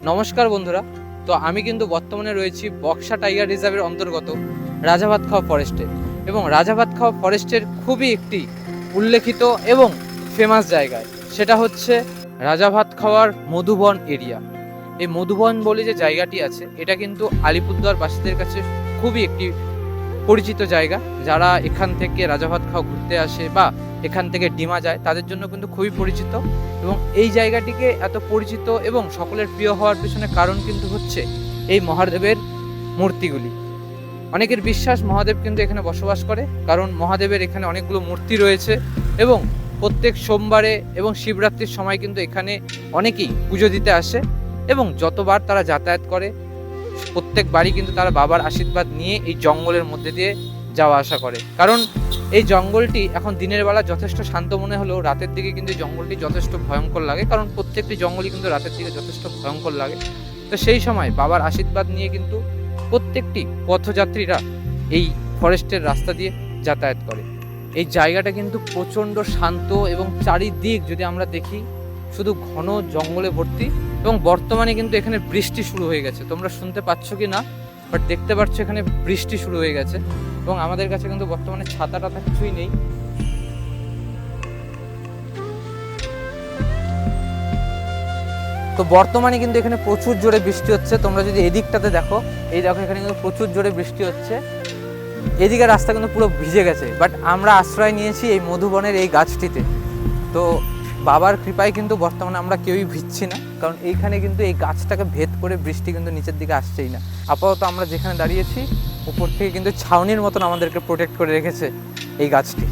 নমস্কার বন্ধুরা। তো আমি কিন্তু বর্তমানে রয়েছি বক্সা টাইগার রিজার্ভের অন্তর্গত রাজাভাতখাওয়া ফরেস্টে, এবং রাজাভাতখাওয়া ফরেস্টের খুবই একটি উল্লেখিত এবং ফেমাস জায়গায়, সেটা হচ্ছে রাজাভাতখাওয়ার মধুবন এরিয়া। এই মধুবন বলে যে জায়গাটি আছে, এটা কিন্তু আলিপুরদুয়ারবাসীদের কাছে খুবই একটি পরিচিত জায়গা। যারা এখান থেকে রাজাভাতখাওয়া ঘুরতে আসে বা এখান থেকে ডিমা যায়, তাদের জন্য কিন্তু খুবই পরিচিত। এবং এই জায়গাটিকে এত পরিচিত এবং সকলের প্রিয় হওয়ার পিছনে কারণ কিন্তু হচ্ছে এই মহাদেবের মূর্তিগুলি। অনেকের বিশ্বাস মহাদেব কিন্তু এখানে বসবাস করে, কারণ মহাদেবের এখানে অনেকগুলো মূর্তি রয়েছে। এবং প্রত্যেক সোমবারে এবং শিবরাত্রির সময় কিন্তু এখানে অনেকেই পুজো দিতে আসে, এবং যতবার তারা যাতায়াত করে প্রত্যেকবারই কিন্তু তারা বাবার আশীর্বাদ নিয়ে এই জঙ্গলের মধ্যে দিয়ে যাওয়া আসা করে। কারণ এই জঙ্গলটি এখন দিনের বেলা যথেষ্ট শান্ত মনে হলেও রাতের দিকে কিন্তু এই জঙ্গলটি যথেষ্ট ভয়ঙ্কর লাগে, কারণ প্রত্যেকটি জঙ্গলই কিন্তু রাতের দিকে যথেষ্ট ভয়ঙ্কর লাগে। তো সেই সময় বাবার আশীর্বাদ নিয়ে কিন্তু প্রত্যেকটি পথযাত্রীরা এই ফরেস্টের রাস্তা দিয়ে যাতায়াত করে। এই জায়গাটা কিন্তু প্রচণ্ড শান্ত, এবং চারিদিক যদি আমরা দেখি শুধু ঘন জঙ্গলে ভর্তি। এবং বর্তমানে কিন্তু এখানে বৃষ্টি শুরু হয়ে গেছে, তোমরা শুনতে পাচ্ছ কি না, বাট দেখতে পাচ্ছ এখানে বৃষ্টি শুরু হয়ে গেছে। এবং আমাদের কাছে কিন্তু বর্তমানে ছাতা টাতা কিছুই নেই। তো বর্তমানে কিন্তু এখানে প্রচুর জোরে বৃষ্টি হচ্ছে। তোমরা যদি এদিকটাতে দেখো, এই দেখো এখানে কিন্তু প্রচুর জোরে বৃষ্টি হচ্ছে। এদিকে রাস্তা কিন্তু পুরো ভিজে গেছে, বাট আমরা আশ্রয় নিয়েছি এই মধুবনের এই গাছটিতে। তো বাবার কৃপায় কিন্তু বর্তমানে আমরা কেউই ভিজছি না, কারণ এইখানে কিন্তু এই গাছটাকে ভেদ করে বৃষ্টি কিন্তু নিচের দিকে আসছেই না। আপাতত আমরা যেখানে দাঁড়িয়েছি উপর থেকে কিন্তু ছাউনির মতন আমাদেরকে প্রোটেক্ট করে রেখেছে এই গাছটি।